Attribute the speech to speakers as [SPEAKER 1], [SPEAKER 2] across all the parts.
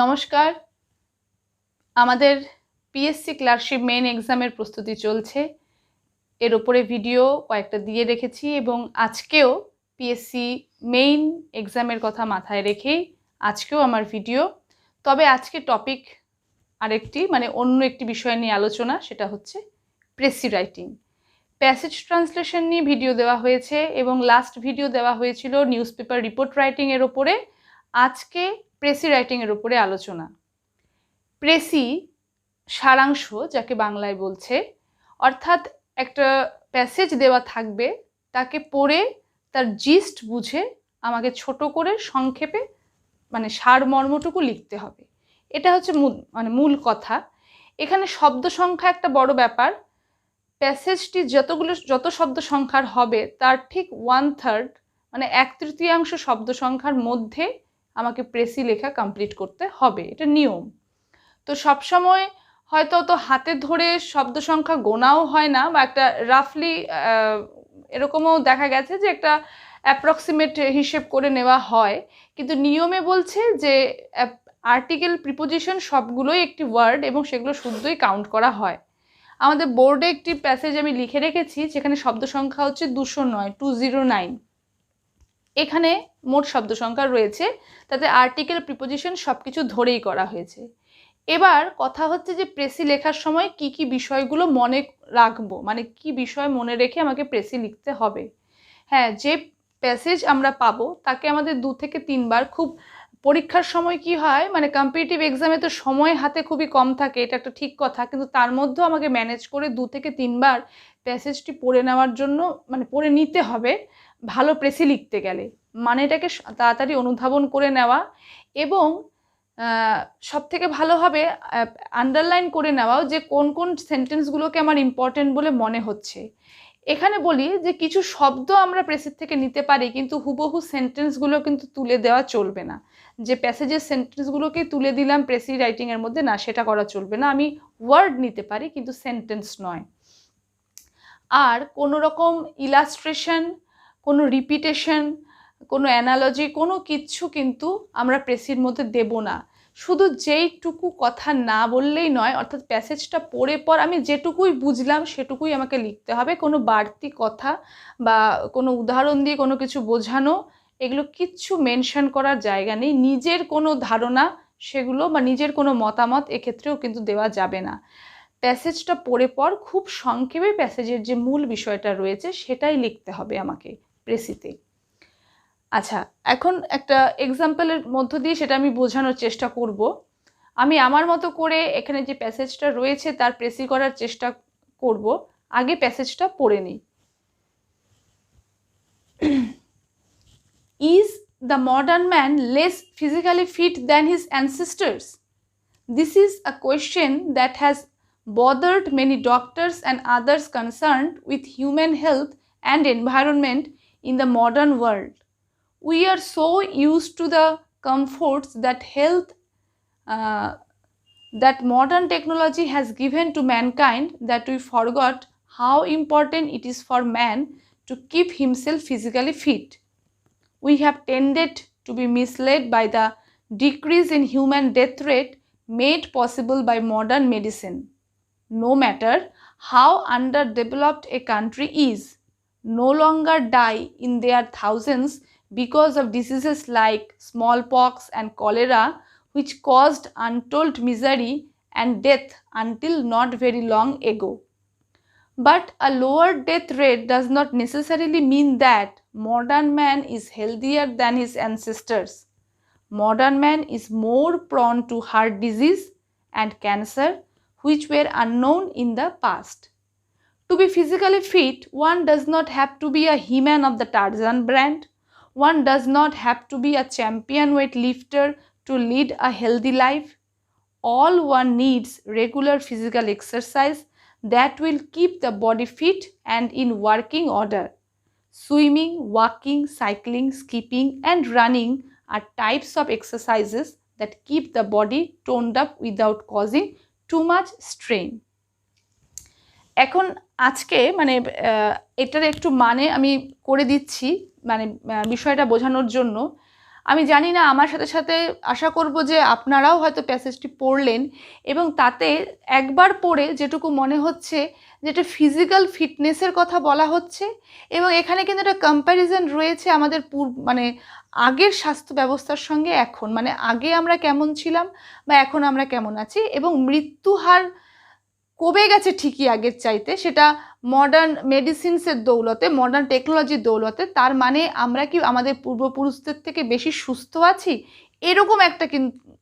[SPEAKER 1] নমস্কার। আমাদের PSC clerkship main এক্সামের প্রস্তুতি চলছে। এর উপরে ভিডিও কয়েকটা দিয়ে রেখেছি এবং আজকেও পিএসসি মেইন এক্সামের কথা মাথায় রেখেই আজকেও আমার ভিডিও। তবে আজকে টপিক আরেকটি অন্য একটি বিষয় নিয়ে আলোচনা, সেটা হচ্ছে প্রেসি রাইটিং। প্যাসেজ ট্রান্সলেশন নিয়ে ভিডিও দেওয়া হয়েছে এবং লাস্ট ভিডিও দেওয়া হয়েছিল নিউজ পেপার রিপোর্ট রাইটিং এর ওপরে। আজকে প্রেসি রাইটিং এর উপরে আলোচনা। প্রেসি সারাংশ যাকে বাংলায় বলছে, অর্থাৎ একটা প্যাসেজ দেওয়া থাকবে, তাকে পড়ে তার জিস্ট বুঝে আমাকে ছোট করে সংক্ষেপে সারমর্মটুকু লিখতে হবে। এটা হচ্ছে মূল কথা। এখানে শব্দ সংখ্যা একটা বড় ব্যাপার। প্যাসেজটি যত শব্দ সংখ্যার হবে তার ঠিক 1/3 1/3 শব্দ সংখ্যার মধ্যে আমাকে প্রেসি লেখা কমপ্লিট করতে হবে, এটা নিয়ম। তো সবসময় হয়তো তো হাতে ধরে শব্দ সংখ্যা গোনাও হয় না, বা একটা রাফলি এরকমও দেখা গেছে যে একটা অ্যাপ্রক্সিমেট হিসেব করে নেওয়া হয়, কিন্তু নিয়মে বলছে যে আর্টিকেল প্রিপোজিশন সবগুলোই একটি ওয়ার্ড এবং সেগুলো শুদ্ধই কাউন্ট করা হয়। আমাদের বোর্ডে একটি প্যাসেজ আমি লিখে রেখেছি, যেখানে শব্দ সংখ্যা হচ্ছে 209 209। এখানে মোট শব্দ সংখ্যা রয়েছে, তাতে আর্টিকেল প্রিপোজিশন সব কিছু ধরেই করা হয়েছে। এবার কথা হচ্ছে যে প্রেসি লেখার সময় কি কি বিষয়গুলো মনে রাখবো, কি বিষয় মনে রেখে আমাকে প্রেসি লিখতে হবে। হ্যাঁ, যে প্যাসেজ আমরা পাবো তাকে আমাদের 2 থেকে 3 বার, খুব পরীক্ষার সময় কি হয় কম্পিটিটিভ এক্সামে তো সময় হাতে খুবই কম থাকে, এটা একটা ঠিক কথা, কিন্তু তার মধ্যেও আমাকে ম্যানেজ করে 2 থেকে 3 বার প্যাসেজটি পড়ে নেওয়ার জন্য পড়ে নিতে হবে ভালো প্রেসি লিখতে গেলে। এটাকে তাড়াতাড়ি অনুধাবন করে নেওয়া এবং সব থেকে ভালো হবে আন্ডারলাইন করে নেওয়াও, যে কোন কোন সেন্টেন্সগুলোকে আমার ইম্পর্টেন্ট বলে মনে হচ্ছে। এখানে বলি যে কিছু শব্দ আমরা প্রেসির থেকে নিতে পারি, কিন্তু হুবহু সেন্টেন্সগুলো কিন্তু তুলে দেওয়া চলবে না। যে প্যাসেজের সেন্টেন্সগুলোকেই তুলে দিলাম প্রেসি রাইটিংয়ের মধ্যে, না, সেটা করা চলবে না। আমি ওয়ার্ড নিতে পারি কিন্তু সেন্টেন্স নয়। আর কোনো রকম ইলাস্ট্রেশন, কোনো রিপিটেশন, কোনো অ্যানালজি, কোনো কিচ্ছু কিন্তু আমরা প্রেসির মধ্যে দেব না। শুধু যেইটুকু কথা না বললেই নয়, অর্থাৎ প্যাসেজটা পড়ে পর আমি যেটুকুই বুঝলাম সেটুকুই আমাকে লিখতে হবে। কোনো বাড়তি কথা বা কোনো উদাহরণ দিয়ে কোনো কিছু বোঝানো, এগুলো কিচ্ছু মেনশন করার জায়গা নেই। নিজের কোনো ধারণা সেগুলো বা নিজের কোনো মতামত এক্ষেত্রেও কিন্তু দেওয়া যাবে না। প্যাসেজটা পড়ে পর খুব সংক্ষেপে প্যাসেজের যে মূল বিষয়টা রয়েছে সেটাই লিখতে হবে আমাকে প্রেসিতে। আচ্ছা, এখন একটা এক্সাম্পলের মধ্য দিয়ে সেটা আমি বোঝানোর চেষ্টা করব। আমি আমার মতো করে এখানে যে প্যাসেজটা রয়েছে তার প্রেসি করার চেষ্টা করব। আগে প্যাসেজটা পড়ে নিই। Is the modern man less physically fit than his ancestors? This is a question that has bothered many doctors and others concerned with human health and environment in the modern world. We are so used to the comforts that modern technology has given to mankind that we forgot how important it is for man to keep himself physically fit. We have tended to be misled by the decrease in human death rate made possible by modern medicine. No matter how underdeveloped a country is, no longer die in their thousands because of diseases like smallpox and cholera, which caused untold misery and death until not very long ago. But a lower death rate does not necessarily mean that modern man is healthier than his ancestors. Modern man is more prone to heart disease and cancer, which were unknown in the past. To be physically fit, one does not have to be a He-Man of the Tarzan brand. One does not have to be a champion weightlifter to lead a healthy life. All one needs regular physical exercise that will keep the body fit and in working order. Swimming, walking, cycling, skipping, and running are types of exercises that keep the body toned up without causing too much strain. এখন আজকে এটার একটু আমি করে দিচ্ছি বিষয়টা বোঝানোর জন্য। আমি জানি না, আমার সাথে সাথে আশা করব যে আপনারাও হয়তো প্যাসেজটি পড়লেন এবং তাতে একবার পড়ে যেটুকু মনে হচ্ছে যেটা ফিজিক্যাল ফিটনেসের কথা বলা হচ্ছে এবং এখানে কিন্তু একটা কম্প্যারিজন রয়েছে আমাদের মানে আগের স্বাস্থ্য ব্যবস্থার সঙ্গে এখন, মানে আগে আমরা কেমন ছিলাম বা এখন আমরা কেমন আছি, এবং মৃত্যু হার কমে গেছে ঠিকই আগের চাইতে, সেটা মডার্ন মেডিসিনসের দৌলতে, মডার্ন টেকনোলজির দৌলতে। তার মানে আমরা কি আমাদের পূর্বপুরুষদের থেকে বেশি সুস্থ আছি, এরকম একটা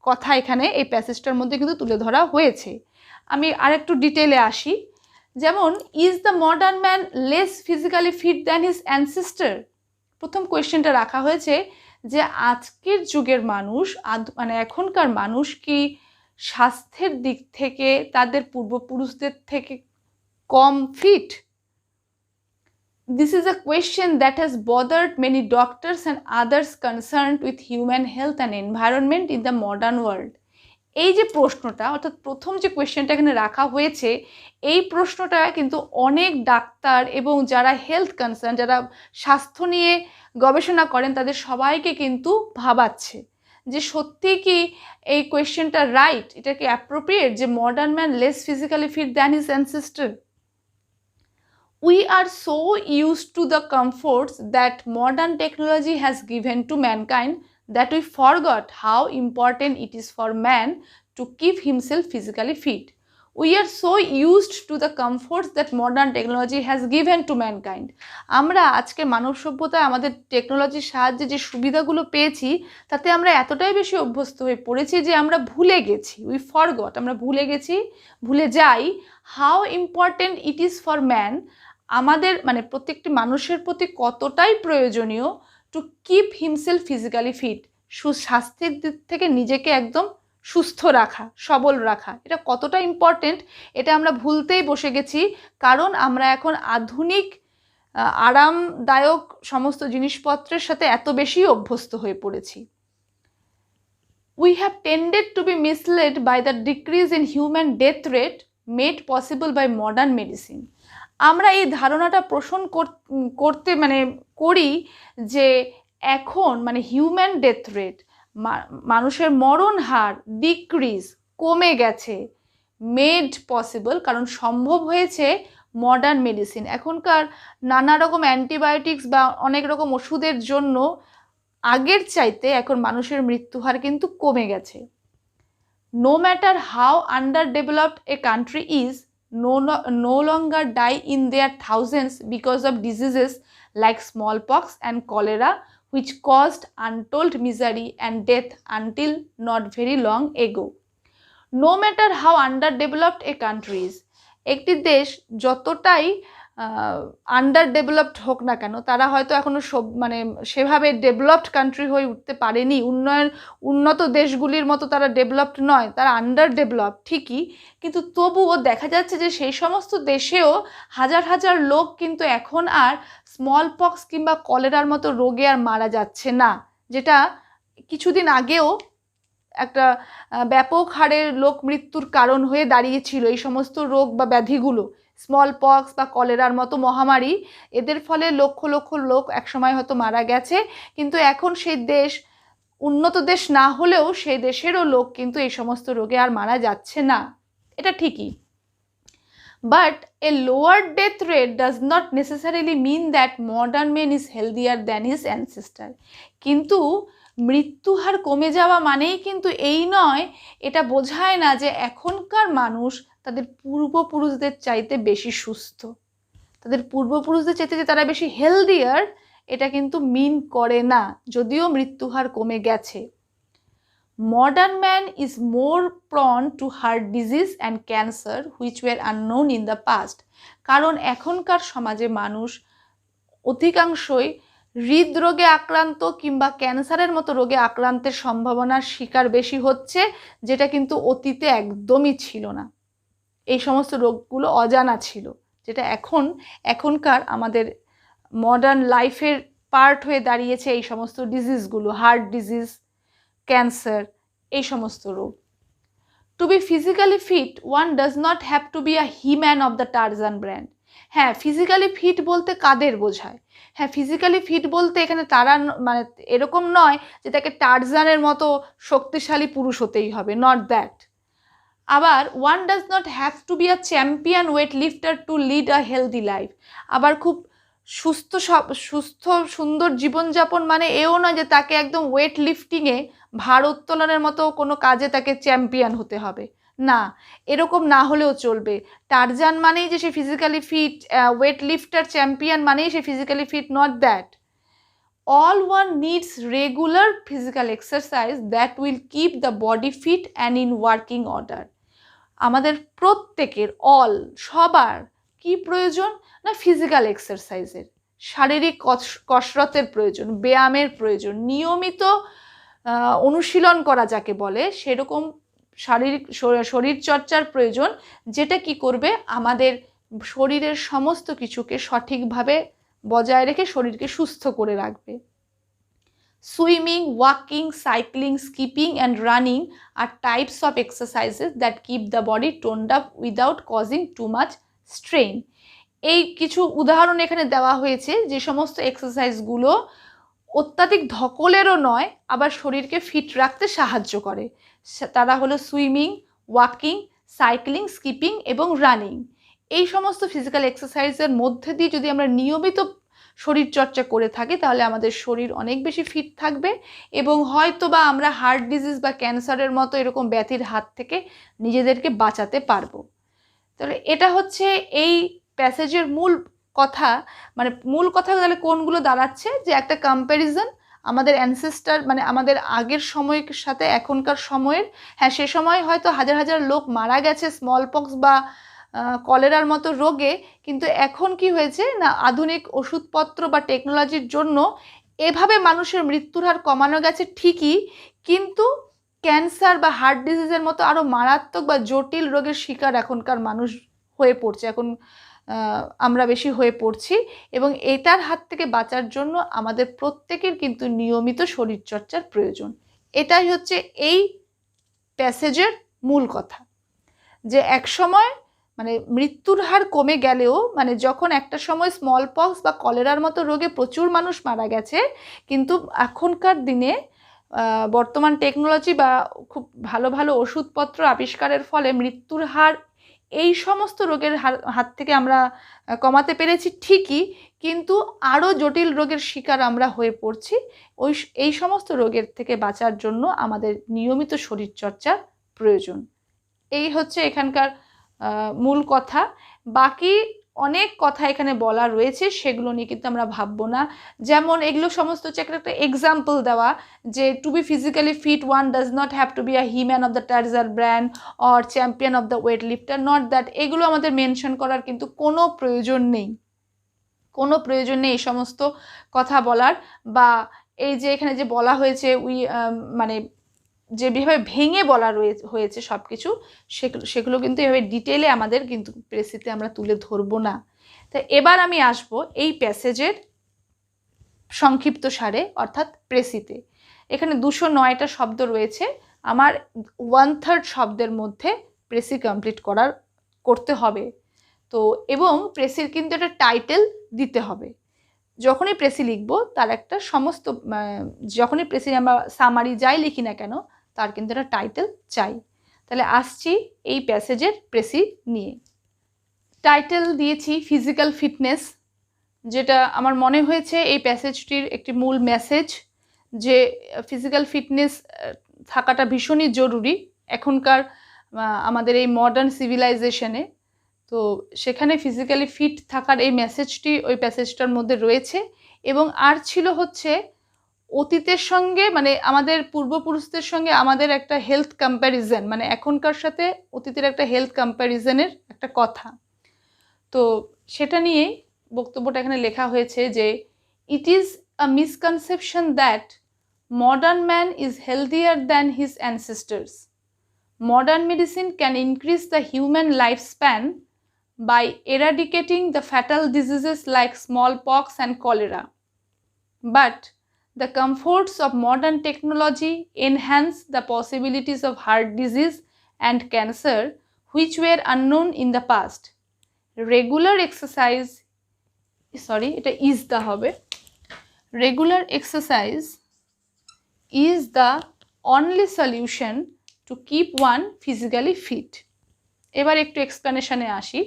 [SPEAKER 1] কথা এখানে এই প্যাসেজটার মধ্যে কিন্তু তুলে ধরা হয়েছে। আমি আরেকটু ডিটেলে আসি। যেমন, is the modern man less physically fit than his ancestor? প্রথম কোয়েশ্চেনটা রাখা হয়েছে যে আজকের যুগের মানুষ, মানে এখনকার মানুষ কি স্বাস্থ্যের দিক থেকে তাদের পূর্বপুরুষদের থেকে কম fit? This is a question that has bothered many doctors and others concerned with human health and environment in the modern world. এই যে প্রশ্নটা, অর্থাৎ প্রথম যে কোয়েশ্চেনটা এখানে রাখা হয়েছে, এই প্রশ্নটা কিন্তু অনেক ডাক্তার এবং যারা হেলথ কনসার্ন, যারা স্বাস্থ্য নিয়ে গবেষণা করেন, তাদের সবাইকে কিন্তু ভাবাচ্ছে যে সত্যি কি এই কোয়েশ্চেনটা রাইট, এটা কি অ্যাপ্রোপ্রিয়েট যে modern man less physically fit than his ancestor? We are so used to the comforts that modern technology has given to mankind that we forgot how important it is for man to keep himself physically fit. We are so used to the comforts that modern technology has given to mankind. আমরা আজকে মানব সভ্যতায় আমাদের টেকনোলজির সাহায্যে যে সুবিধাগুলো পেয়েছি, তাতে আমরা এতটাই বেশি অভ্যস্ত হয়ে পড়েছি যে আমরা ভুলে গেছি, উই ফরগট, আমরা ভুলে যাই how important it is for man, আমাদের মানে প্রত্যেকটি মানুষের প্রতি কতটাই প্রয়োজনীয় to keep himself physically fit, সুস্বাস্থ্যের দিক থেকে নিজেকে একদম সুস্থ রাখা, সবল রাখা, এটা কতটা ইম্পর্টেন্ট এটা আমরা ভুলতেই বসে গেছি। কারণ আমরা এখন আধুনিক আরামদায়ক সমস্ত জিনিসপত্রের সাথে এত বেশি অভ্যস্ত হয়ে পড়েছি। We have tended to be misled by the decrease in human death rate made possible by modern medicine. আমরা এই ধারণাটা পোষণ করি যে এখন মানে হিউম্যান ডেথ রেট, মানুষের মরণ হার ডিক্রিজ, কমে গেছে, মেড পসিবল, কারণ সম্ভব হয়েছে মডার্ন মেডিসিন। এখনকার নানা রকম অ্যান্টিবায়োটিক্স বা অনেক রকম ওষুধের জন্য আগের চাইতে এখন মানুষের মৃত্যু হার কিন্তু কমে গেছে। No matter how underdeveloped a country is, no longer die in their thousands because of diseases like smallpox and cholera, which caused untold misery and death until not very long ago. No matter how underdeveloped a country is, একটি দেশ যতটাই under developed হোক না কেন, তারা হয়তো এখনো সেভাবে ডেভেলপড কান্ট্রি হয়ে উঠতে পারেনি, উন্নত দেশগুলির মতো তারা ডেভেলপড নয়, তারা আন্ডার ডেভেলপড ঠিকই, কিন্তু তবুও দেখা যাচ্ছে যে সেই সমস্ত দেশেও হাজার হাজার লোক কিন্তু এখন আর স্মল পক্স কিংবা কলেরার মতো রোগে আর মারা যাচ্ছে না, যেটা কিছুদিন আগেও একটা ব্যাপক হারে লোক মৃত্যুর কারণ হয়ে দাঁড়িয়েছিল। এই সমস্ত রোগ বা ব্যাধিগুলো, স্মল পক্স বা কলেরার মতো মহামারী, এদের ফলে লক্ষ লক্ষ লোক একসময় হয়তো মারা গেছে, কিন্তু এখন সেই দেশ উন্নত দেশ না হলেও সেই দেশেরও লোক কিন্তু এই সমস্ত রোগে আর মারা যাচ্ছে না, এটা ঠিকই। But a lower death rate does not necessarily mean that modern man is healthier than his ancestor. কিন্তু মৃত্যু হার কমে যাওয়া মানেই কিন্তু এই নয়, এটা বোঝায় না যে এখনকার মানুষ তাদের পূর্বপুরুষদের চাইতে বেশি সুস্থ, তাদের পূর্বপুরুষদের চাইতে যে তারা বেশি হেলদিয়ার, এটা কিন্তু মিন করে না, যদিও মৃত্যু হার কমে গেছে। Modern man is more prone to heart disease and cancer which were unknown in the past. কারণ এখনকার সমাজে মানুষ অধিকাংশই হৃদরোগে আক্রান্ত কিংবা ক্যান্সারের মতো রোগে আক্রান্তের সম্ভাবনার শিকার বেশি হচ্ছে, যেটা কিন্তু অতীতে একদমই ছিল না। এই সমস্ত রোগগুলো অজানা ছিল, যেটা এখনকার আমাদের মডার্ন লাইফের পার্ট হয়ে দাঁড়িয়েছে এই সমস্ত ডিজিজগুলো, হার্ট ডিজিজ, ক্যান্সার, এই সমস্ত রোগ। To be physically fit one does not have to be a he man of the Tarzan brand. হ্যাঁ, ফিজিক্যালি ফিট বলতে কাদের বোঝায়? হ্যাঁ, ফিজিক্যালি ফিট বলতে এখানে তারা মানে এরকম নয় যে তাকে টারজানের মতো শক্তিশালী পুরুষ হতেই হবে, নট দ্যাট। আবার one does not have to be a champion weight lifter to lead a healthy life. আবার খুব সুস্থ সুন্দর জীবনযাপন মানে এও নয় যে তাকে একদম ওয়েট লিফটিংয়ে ভার উত্তোলনের মতো কোনো কাজে তাকে চ্যাম্পিয়ন হতে হবে, না, এরকম না হলেও চলবে। টারজান মানেই যে সে physically fit, weight lifter champion মানেই সে physically fit, not that. all one needs regular physical exercise that will keep the body fit and in working order. আমাদের প্রত্যেকের সবার কি প্রয়োজন না, ফিজিক্যাল এক্সারসাইজের, শারীরিক কসরতের প্রয়োজন, ব্যায়ামের প্রয়োজন, নিয়মিত অনুশীলন করা যাকে বলে সেরকম শরীরচর্চার প্রয়োজন, যেটা কি করবে আমাদের শরীরের সমস্ত কিছুকে সঠিকভাবে বজায় রেখে শরীরকে সুস্থ করে রাখবে। Swimming, walking, cycling, skipping and running আর types of exercises that keep the body toned up without causing too much strain. এই কিছু উদাহরণ এখানে দেওয়া হয়েছে যে সমস্ত এক্সারসাইজগুলো অত্যাধিক ধকলেরও নয়, আবার শরীরকে ফিট রাখতে সাহায্য করে। তারা হলো সুইমিং, ওয়াকিং, সাইক্লিং, স্কিপিং এবং রানিং। এই সমস্ত ফিজিক্যাল এক্সারসাইজের মধ্যে দিয়ে যদি আমরা নিয়মিত শরীরচর্চা করে থাকি তাহলে আমাদের শরীর অনেক বেশি ফিট থাকবে এবং হয়তো বা আমরা হার্ট ডিজিজ বা ক্যান্সারের মতো এরকম ব্যাধির হাত থেকে নিজেদেরকে বাঁচাতে পারবো। তাহলে এটা হচ্ছে এই প্যাসেজের মূল কথা। মানে মূল কথা তাহলে কোনগুলো দাঁড়াচ্ছে, যে একটা কম্প্যারিজন আমাদের অ্যানসেস্টার মানে আমাদের আগের সময়ের সাথে এখনকার সময়ের। হ্যাঁ, সে সময় হয়তো হাজার হাজার লোক মারা গেছে স্মল পক্স বা কলেরার মতো রোগে, কিন্তু এখন কি হয়েছে না, আধুনিক ওষুধপত্র বা টেকনোলজির জন্য এভাবে মানুষের মৃত্যুর হার কমানো গেছে ঠিকই, কিন্তু ক্যান্সার বা হার্ট ডিজিজের মতো আরও মারাত্মক বা জটিল রোগের শিকার এখনকার মানুষ হয়ে পড়ছে, এখন আমরা বেশি হয়ে পড়ছি। এবং এটার হাত থেকে বাঁচার জন্য আমাদের প্রত্যেকের কিন্তু নিয়মিত শরীরচর্চার প্রয়োজন। এটাই হচ্ছে এই প্যাসেজের মূল কথা, যে এক সময় মানে মৃত্যুর হার কমে গেলেও মানে যখন একটা সময় স্মল পক্স বা কলেরার মতো রোগে প্রচুর মানুষ মারা গেছে, কিন্তু এখনকার দিনে বর্তমান টেকনোলজি বা খুব ভালো ভালো ওষুধপত্র আবিষ্কারের ফলে মৃত্যুর হার এই সমস্ত রোগের হাত থেকে আমরা কমাতে পেরেছি ঠিকই, কিন্তু আরও জটিল রোগের শিকার আমরা হয়ে পড়ছি। এই সমস্ত রোগের থেকে বাঁচার জন্য আমাদের নিয়মিত শরীরচর্চার প্রয়োজন। এই হচ্ছে এখানকার মূল কথা। বাকি অনেক কথা এখানে বলা রয়েছে, সেগুলো নিয়ে কিন্তু আমরা ভাববো না। যেমন এগুলো সমস্ত হচ্ছে একটা এক্সাম্পল দেওয়া, যে to be physically fit one does not have to be a he man of the Tarzan brand or champion of the weight lifter, not that. এগুলো আমাদের মেনশন করার কিন্তু কোনো প্রয়োজন নেই, কোনো প্রয়োজন নেই এই সমস্ত কথা বলার। বা এই যে এখানে যে বলা হয়েছে মানে যেভাবে ভেঙে বলা হয়েছে সব কিছু, সেগুলো কিন্তু এভাবে ডিটেলে আমাদের কিন্তু প্রেসিতে আমরা তুলে ধরবো না। তো এবার আমি আসবো এই প্যাসেজের সংক্ষিপ্ত সারে, অর্থাৎ প্রেসিতে। এখানে 209টা শব্দ রয়েছে, আমার 1/3 শব্দের মধ্যে প্রেসি কমপ্লিট করতে হবে। তো এবং প্রেসির কিন্তু একটা টাইটেল দিতে হবে। যখনই প্রেসি লিখবো তার একটা সমস্ত যখনই প্রেসি আমরা সামারি যাই লিখি না কেন তার কিন্তু একটা টাইটেল চাই। তাহলে আসছি এই প্যাসেজের প্রেসি নিয়ে। টাইটেল দিয়েছি ফিজিক্যাল ফিটনেস, যেটা আমার মনে হয়েছে এই প্যাসেজটির একটি মূল মেসেজ, যে ফিজিক্যাল ফিটনেস থাকাটা ভীষণই জরুরি এখনকার আমাদের এই মডার্ন সিভিলাইজেশনে। তো সেখানে ফিজিক্যালি ফিট থাকার এই মেসেজটি ওই প্যাসেজটার মধ্যে রয়েছে। এবং আর ছিল হচ্ছে অতীতের সঙ্গে মানে আমাদের পূর্বপুরুষদের সঙ্গে আমাদের একটা হেলথ কম্প্যারিজন, মানে এখনকার সাথে অতীতের একটা হেলথ কম্প্যারিজনের একটা কথা। তো সেটা নিয়েই বক্তব্যটা এখানে লেখা হয়েছে যে ইট is a misconception that modern man is healthier than his ancestors. Modern medicine can increase the human life span by eradicating the fatal diseases like smallpox and cholera. But the comforts of modern technology enhance the possibilities of heart disease and cancer which were unknown in the past. Regular exercise, sorry এটা is the হবে, regular exercise is the only solution to keep one physically fit. এবার একটু এক্সপ্লেনেশনে আসি।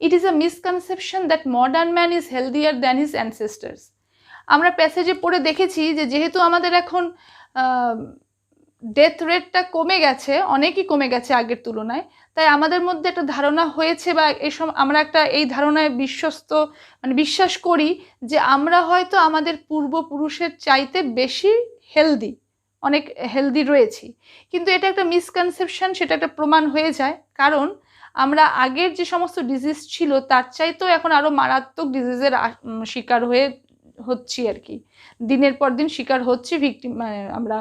[SPEAKER 1] It is a misconception that modern man is healthier than his ancestors. আমরা প্যাসেজে পড়ে দেখেছি যে যেহেতু আমাদের এখন ডেথ রেটটা কমে গেছে, অনেকই কমে গেছে আগের তুলনায়, তাই আমাদের মধ্যে একটা ধারণা হয়েছে বা আমরা একটা এই ধারণায় বিশ্বাস করি যে আমরা হয়তো আমাদের পূর্বপুরুষের চাইতে বেশি হেলদি, অনেক হেলদি রয়েছি। কিন্তু এটা একটা মিসকনসেপশন, সেটা একটা প্রমাণ হয়ে যায়, কারণ আমরা আগের যে সমস্ত ডিজিজ ছিল তার চাইতেও এখন আরও মারাত্মক ডিজিজের শিকার হচ্ছি আর কি, দিনের পর দিন শিকার হচ্ছি, আমরা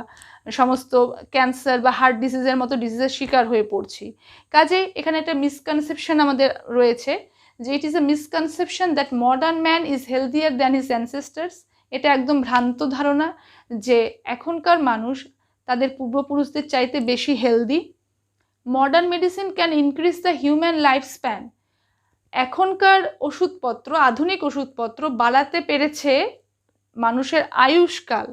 [SPEAKER 1] সমস্ত ক্যান্সার বা হার্ট ডিজিজের মতো ডিজিজের শিকার হয়ে পড়ছি। কাজে এখানে একটা মিসকনসেপশন আমাদের রয়েছে যে it is a misconception that modern man is healthier than his ancestors. এটা একদম ভ্রান্ত ধারণা যে এখনকার মানুষ তাদের পূর্বপুরুষদের চাইতে বেশি healthy. Modern medicine can increase the human life span. এখনকার ওষুধপত্র, আধুনিক ওষুধপত্র বাড়াতে পেরেছে মানুষের আয়ুষ্কাল,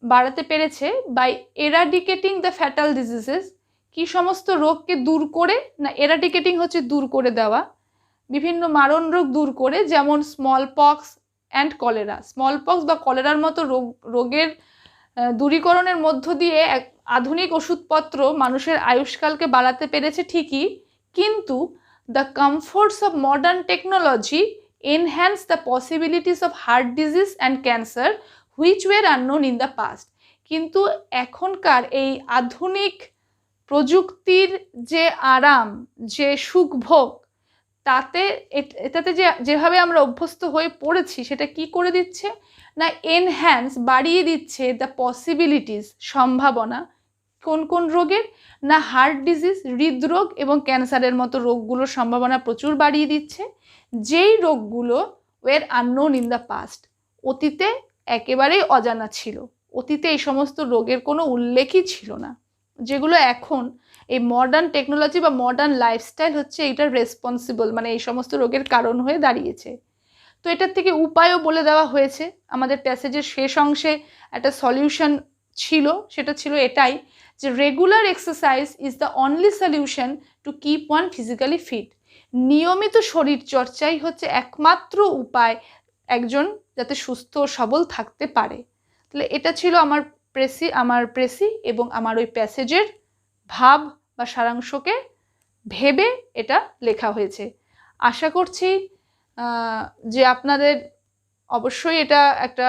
[SPEAKER 1] বাড়াতে পেরেছে বাই এরাডিকেটিং দ্য ফ্যাটাল ডিজিজেস। কি সমস্ত রোগকে দূর করে, না এরাডিকেটিং হচ্ছে দূর করে দেওয়া, বিভিন্ন মারণ রোগ দূর করে, যেমন small pox and cholera. Small pox বা কলেরার মতো রোগের দূরীকরণের মধ্য দিয়ে আধুনিক ওষুধপত্র মানুষের আয়ুষ্কালকে বাড়াতে পেরেছে ঠিকই, কিন্তু the comforts of modern technology enhance the possibilities of heart disease and cancer which were unknown in the past. কিন্তু এখনকার এই আধুনিক প্রযুক্তির যে আরাম, যে সুখভোগ, এটাতে যেভাবে আমরা অভ্যস্ত হয়ে পড়েছি, সেটা কি করে দিচ্ছে না এনহ্যান্স, বাড়িয়ে দিচ্ছে দ্য পসিবিলিটিস, সম্ভাবনা। কোন কোন রোগের? না হার্ট ডিজিজ, হৃদরোগ এবং ক্যান্সারের মতো রোগগুলোর সম্ভাবনা প্রচুর বাড়িয়ে দিচ্ছে, যেই রোগগুলো ওয়ের আননোন ইন দ্য পাস্ট, অতীতে একেবারেই অজানা ছিল। অতীতে এই সমস্ত রোগের কোনো উল্লেখই ছিল না, যেগুলো এখন এই মডার্ন টেকনোলজি বা মডার্ন লাইফস্টাইল হচ্ছে এইটার রেসপন্সিবল, মানে এই সমস্ত রোগের কারণ হয়ে দাঁড়িয়েছে। তো এটার থেকে উপায়ও বলে দেওয়া হয়েছে। আমাদের প্যাসেজের শেষ অংশে একটা সলিউশন ছিল, সেটা ছিল এটাই যে regular exercise is the only solution to keep one physically fit. নিয়মিত শরীর চর্চাই হচ্ছে একমাত্র উপায় একজন যাতে সুস্থ ও সবল থাকতে পারে। তাহলে এটা ছিল আমার প্রেসি এবং আমার ওই প্যাসেজের ভাব বা সারাংশকে ভেবে এটা লেখা হয়েছে। আশা করছি যে আপনাদের অবশ্যই এটা একটা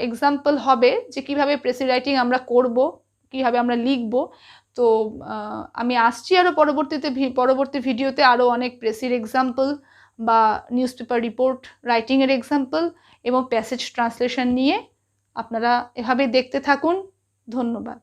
[SPEAKER 1] এক্সাম্পল হবে যে কিভাবে প্রেসি রাইটিং আমরা করব, কিভাবে আমরা লিখব। তো আমি আসছি আরও পরবর্তী ভিডিওতে আরও অনেক প্রেসির এক্সাম্পল বা নিউজ পেপার রিপোর্ট রাইটিংয়ের এক্সাম্পল এবং প্যাসেজ ট্রান্সলেশন নিয়ে। আপনারা এভাবে দেখতে থাকুন। ধন্যবাদ।